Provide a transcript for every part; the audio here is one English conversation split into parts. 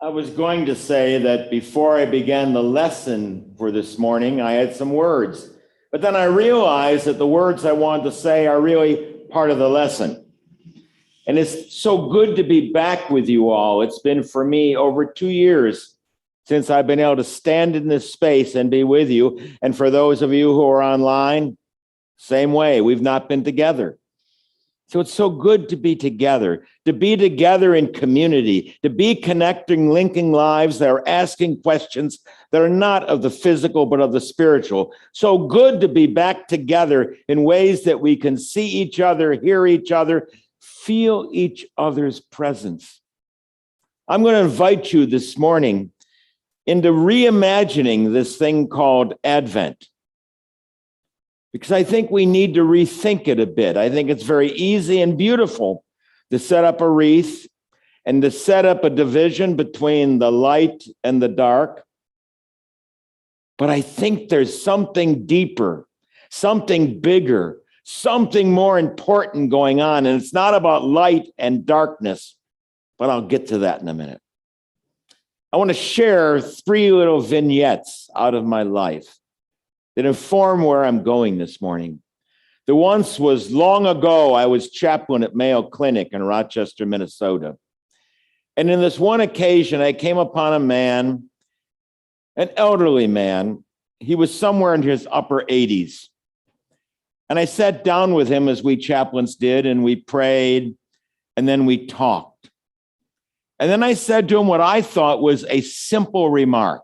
I was going to say that before I began the lesson for this morning, I had some words, but then I realized that the words I wanted to say are really part of the lesson. And it's so good to be back with you all. It's been for me over 2 years since I've been able to stand in this space and be with you. And for those of you who are online, same way, we've not been together. So it's so good to be together in community, to be connecting, linking lives that are asking questions that are not of the physical, but of the spiritual. So good to be back together in ways that we can see each other, hear each other, feel each other's presence. I'm going to invite you this morning into reimagining this thing called Advent, because I think we need to rethink it a bit. I think it's very easy and beautiful to set up a wreath and to set up a division between the light and the dark. But I think there's something deeper, something bigger, something more important going on. And it's not about light and darkness, but I'll get to that in a minute. I want to share 3 little vignettes out of my life that inform where I'm going this morning. The once was long ago, I was chaplain at Mayo Clinic in Rochester, Minnesota. And in this one occasion, I came upon a man, an elderly man. He was somewhere in his upper 80s. And I sat down with him as we chaplains did, and we prayed, and then we talked. And then I said to him what I thought was a simple remark.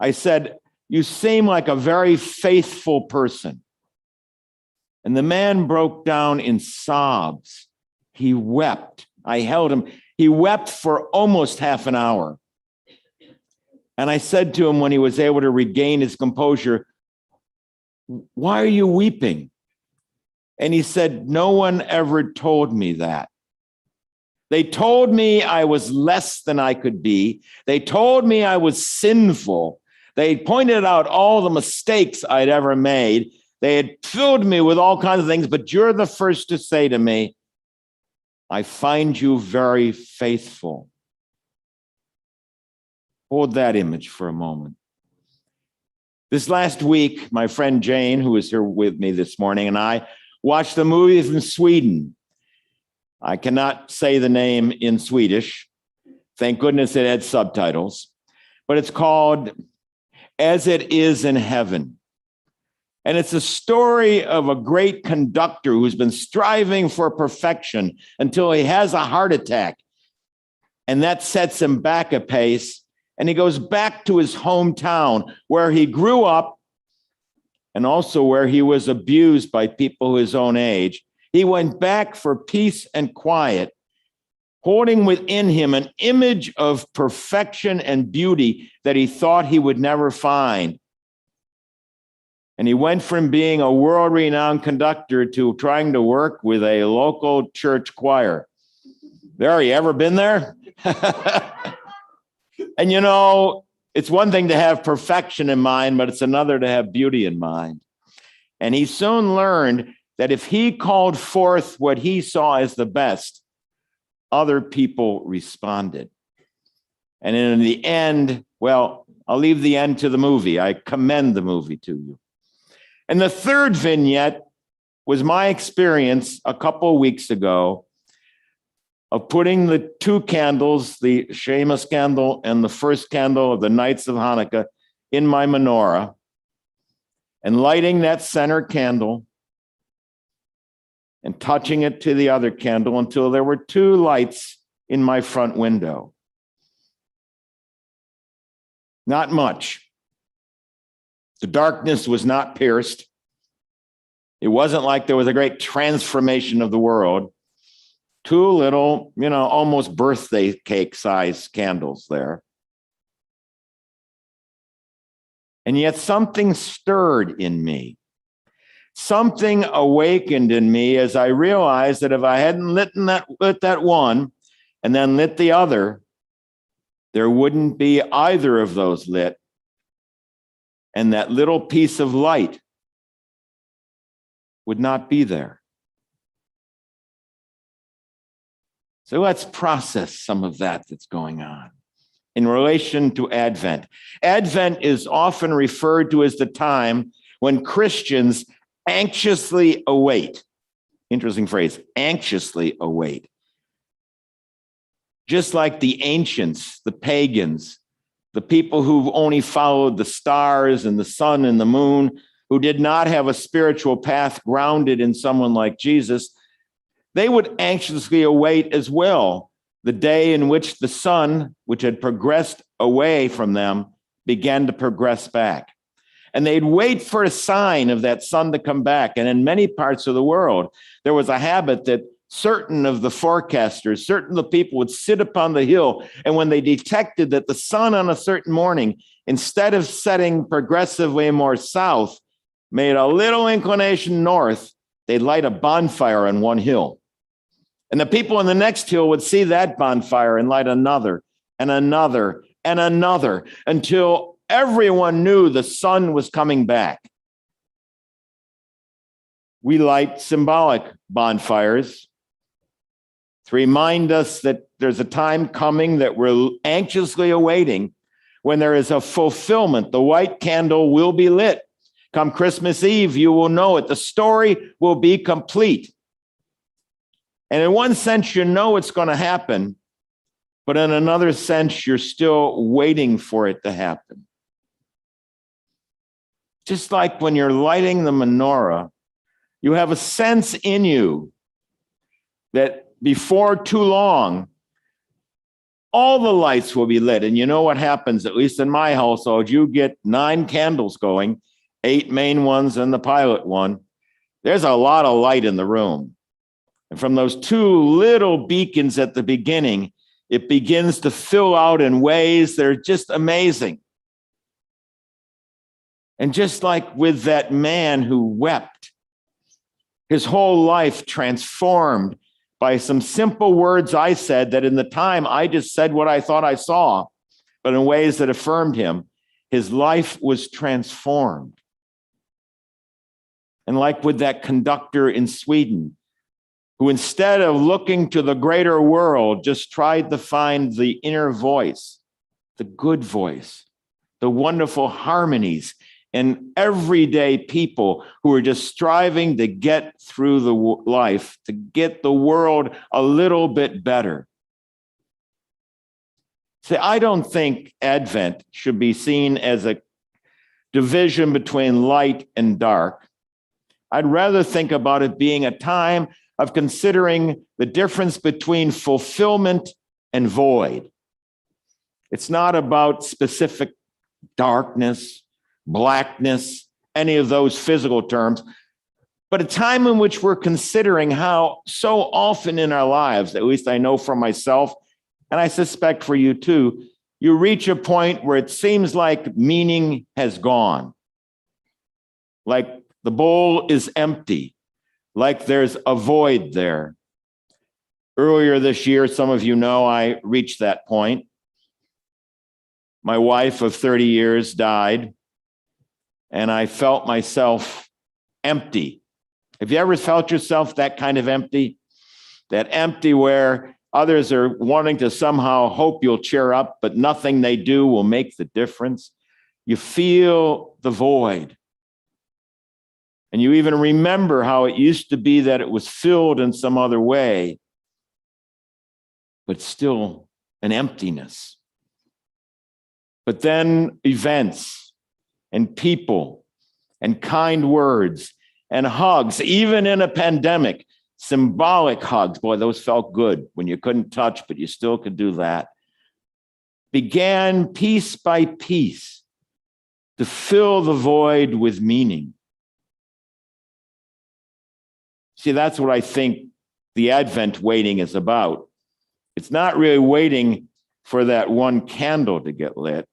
I said, "You seem like a very faithful person." And the man broke down in sobs. He wept. I held him. He wept for almost half an hour. And I said to him when he was able to regain his composure, "Why are you weeping?" And he said, "No one ever told me that. They told me I was less than I could be. They told me I was sinful. They pointed out all the mistakes I'd ever made. They had filled me with all kinds of things, but you're the first to say to me, 'I find you very faithful.'" Hold that image for a moment. This last week, my friend Jane, who is here with me this morning, and I watched a movie from Sweden. I cannot say the name in Swedish. Thank goodness it had subtitles. But it's called As It Is in Heaven. And it's a story of a great conductor who's been striving for perfection until he has a heart attack. And that sets him back a pace. And he goes back to his hometown where he grew up and also where he was abused by people his own age. He went back for peace and quiet, holding within him an image of perfection and beauty that he thought he would never find. And he went from being a world-renowned conductor to trying to work with a local church choir. There, you ever been there? And you know, it's one thing to have perfection in mind, but it's another to have beauty in mind. And he soon learned that if he called forth what he saw as the best, other people responded. And in the end, well, I'll leave the end to the movie. I commend the movie to you. And the third vignette was my experience a couple of weeks ago of putting the 2 candles, the Seamus candle and the first candle of the Nights of Hanukkah, in my menorah and lighting that center candle and touching it to the other candle until there were 2 lights in my front window. Not much. The darkness was not pierced. It wasn't like there was a great transformation of the world. 2 little, almost birthday cake size candles there. And yet something stirred in me. Something awakened in me as I realized that if I hadn't lit that one and then lit the other, there wouldn't be either of those lit. And that little piece of light would not be there. So let's process some of that that's going on. in relation to Advent. Advent is often referred to as the time when Christians anxiously await. Interesting phrase, anxiously await. Just like the ancients, the pagans, the people who only followed the stars and the sun and the moon, who did not have a spiritual path grounded in someone like Jesus, they would anxiously await as well the day in which the sun, which had progressed away from them, began to progress back. And they'd wait for a sign of that sun to come back. And in many parts of the world, there was a habit that certain of the forecasters, certain of the people would sit upon the hill. And when they detected that the sun on a certain morning, instead of setting progressively more south, made a little inclination north, they'd light a bonfire on one hill. And the people on the next hill would see that bonfire and light another and another and another until everyone knew the sun was coming back. We light symbolic bonfires to remind us that there's a time coming that we're anxiously awaiting when there is a fulfillment. The white candle will be lit. Come Christmas Eve, you will know it. The story will be complete. And in one sense, you know it's going to happen, but in another sense, you're still waiting for it to happen. Just like when you're lighting the menorah, you have a sense in you that before too long, all the lights will be lit. And you know what happens, at least in my household, you get 9 candles going, 8 main ones and the pilot one. There's a lot of light in the room. And from those 2 little beacons at the beginning, it begins to fill out in ways that are just amazing. And just like with that man who wept, his whole life transformed by some simple words I said that in the time I just said what I thought I saw, but in ways that affirmed him, his life was transformed. And like with that conductor in Sweden, who instead of looking to the greater world, just tried to find the inner voice, the good voice, the wonderful harmonies in everyday people who are just striving to get through the life, to get the world a little bit better. See, I don't think Advent should be seen as a division between light and dark. I'd rather think about it being a time of considering the difference between fulfillment and void. It's not about specific darkness, blackness, any of those physical terms, but a time in which we're considering how so often in our lives, at least I know for myself, and I suspect for you too, you reach a point where it seems like meaning has gone, like the bowl is empty, like there's a void there. Earlier this year, some of you know I reached that point. My wife of 30 years died, and I felt myself empty. Have you ever felt yourself that kind of empty? That empty where others are wanting to somehow hope you'll cheer up, but nothing they do will make the difference. You feel the void. And you even remember how it used to be that it was filled in some other way, but still an emptiness. But then events and people and kind words and hugs, even in a pandemic, symbolic hugs, boy, those felt good when you couldn't touch, but you still could do that, began piece by piece to fill the void with meaning. See, that's what I think the Advent waiting is about. It's not really waiting for that one candle to get lit.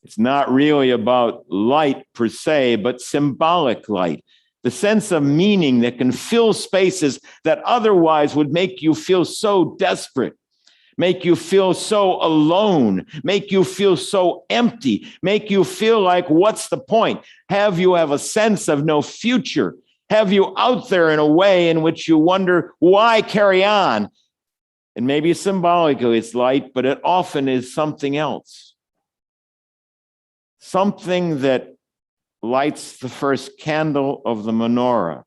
It's not really about light per se, but symbolic light, the sense of meaning that can fill spaces that otherwise would make you feel so desperate, make you feel so alone, make you feel so empty, make you feel like, what's the point? Have you have a sense of no future? Have you out there in a way in which you wonder, why carry on? And maybe symbolically it's light, but it often is something else. Something that lights the first candle of the menorah.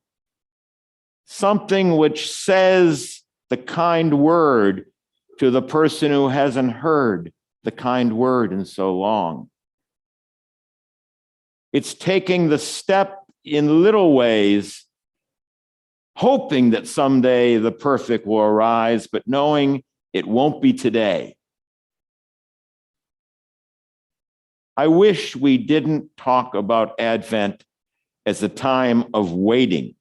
Something which says the kind word to the person who hasn't heard the kind word in so long. It's taking the step in little ways, hoping that someday the perfect will arise, but knowing it won't be today. I wish we didn't talk about Advent as a time of waiting.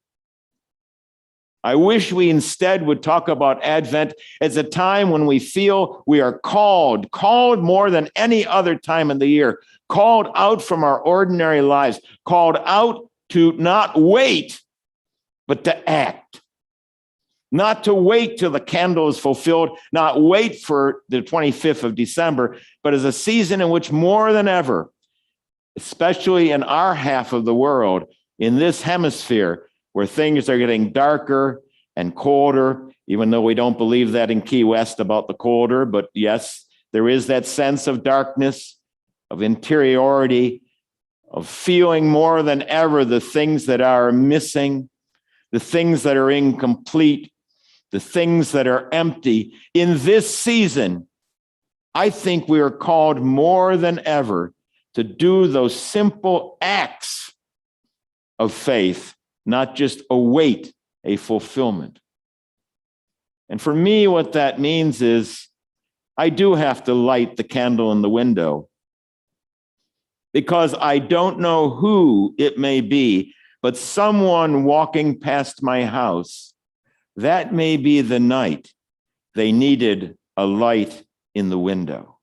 I wish we instead would talk about Advent as a time when we feel we are called more than any other time in the year, called out from our ordinary lives, called out to not wait, but to act. Not to wait till the candle is fulfilled, not wait for the 25th of December, but as a season in which more than ever, especially in our half of the world, in this hemisphere, where things are getting darker and colder, even though we don't believe that in Key West about the colder, but yes, there is that sense of darkness, of interiority, of feeling more than ever the things that are missing, the things that are incomplete, the things that are empty. In this season, I think we are called more than ever to do those simple acts of faith, not just await a fulfillment. And for me, what that means is I do have to light the candle in the window, because I don't know who it may be, but someone walking past my house, that may be the night they needed a light in the window.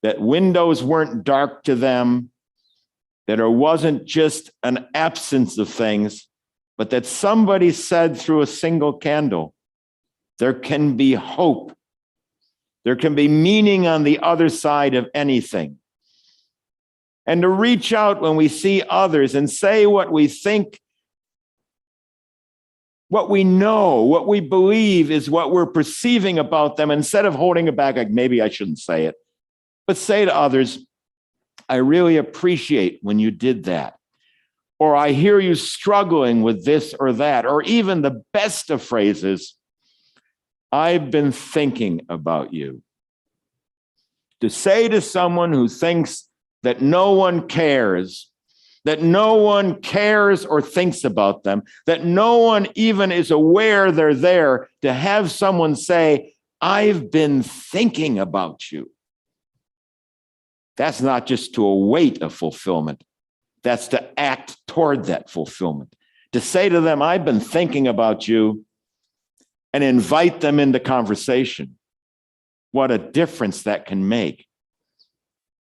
That windows weren't dark to them, that there wasn't just an absence of things, but that somebody said through a single candle, there can be hope. There can be meaning on the other side of anything. And to reach out when we see others and say what we think, what we know, what we believe is what we're perceiving about them, instead of holding it back, like maybe I shouldn't say it, but say to others, I really appreciate when you did that. Or I hear you struggling with this or that, or even the best of phrases, I've been thinking about you. To say to someone who thinks that no one cares or thinks about them, that no one even is aware they're there, to have someone say, I've been thinking about you. That's not just to await a fulfillment. That's to act toward that fulfillment. To say to them, I've been thinking about you, and invite them into conversation. What a difference that can make.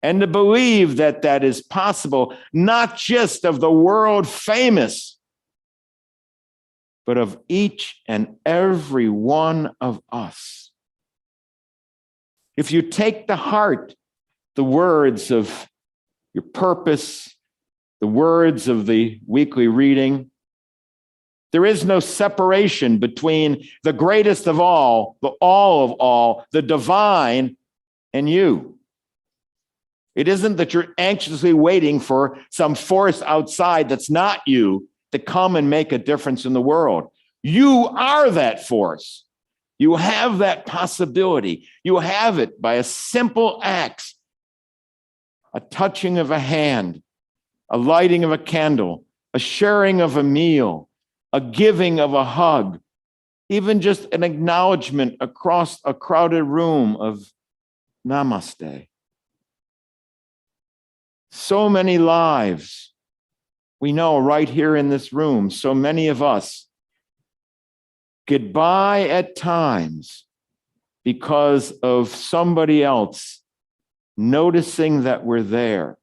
And to believe that that is possible, not just of the world famous, but of each and every one of us. If you take to heart the words of your purpose, the words of the weekly reading, there is no separation between the greatest of all, the all of all, the divine, and you. It isn't that you're anxiously waiting for some force outside that's not you to come and make a difference in the world. You are that force. You have that possibility. You have it by a simple act, a touching of a hand, a lighting of a candle, a sharing of a meal, a giving of a hug, even just an acknowledgement across a crowded room of namaste. So many lives we know right here in this room, so many of us get by at times because of somebody else noticing that we're there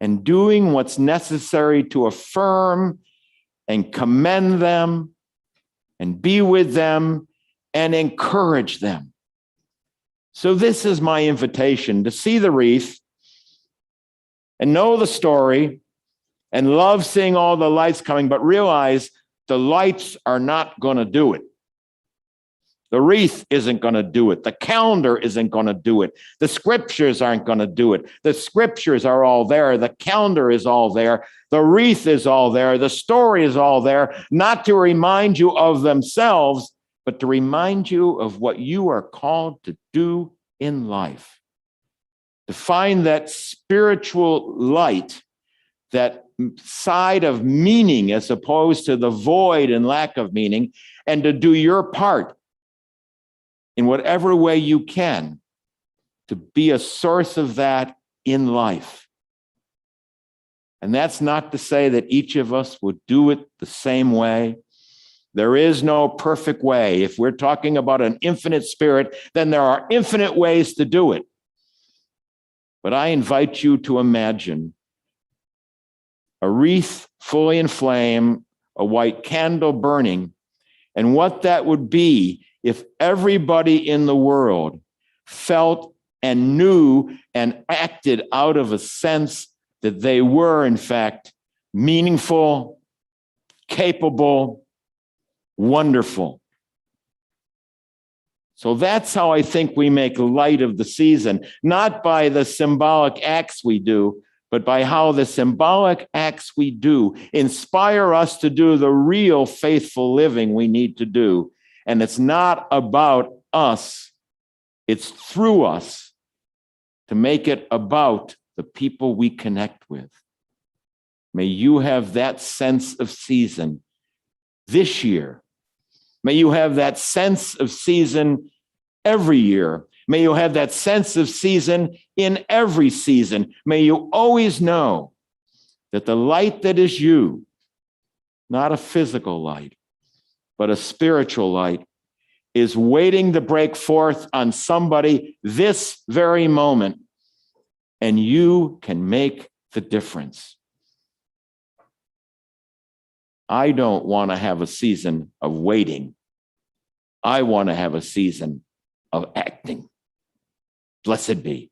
and doing what's necessary to affirm and commend them and be with them and encourage them. So this is my invitation, to see the wreath and know the story and love seeing all the lights coming, but realize the lights are not going to do it. The wreath isn't going to do it. The calendar isn't going to do it. The scriptures aren't going to do it. The scriptures are all there. The calendar is all there. The wreath is all there. The story is all there, not to remind you of themselves, but to remind you of what you are called to do in life. To find that spiritual light, that side of meaning as opposed to the void and lack of meaning, and to do your part in whatever way you can to be a source of that in life. And that's not to say that each of us would do it the same way. There is no perfect way. If we're talking about an infinite spirit, then there are infinite ways to do it. But I invite you to imagine a wreath fully in flame, a white candle burning, and what that would be if everybody in the world felt and knew and acted out of a sense that they were, in fact, meaningful, capable, wonderful. So that's how I think we make light of the season, not by the symbolic acts we do, but by how the symbolic acts we do inspire us to do the real faithful living we need to do. And it's not about us, it's through us to make it about the people we connect with. May you have that sense of season this year. May you have that sense of season every year. May you have that sense of season in every season. May you always know that the light that is you, not a physical light, but a spiritual light, is waiting to break forth on somebody this very moment, and you can make the difference. I don't want to have a season of waiting. I want to have a season of acting. Blessed be.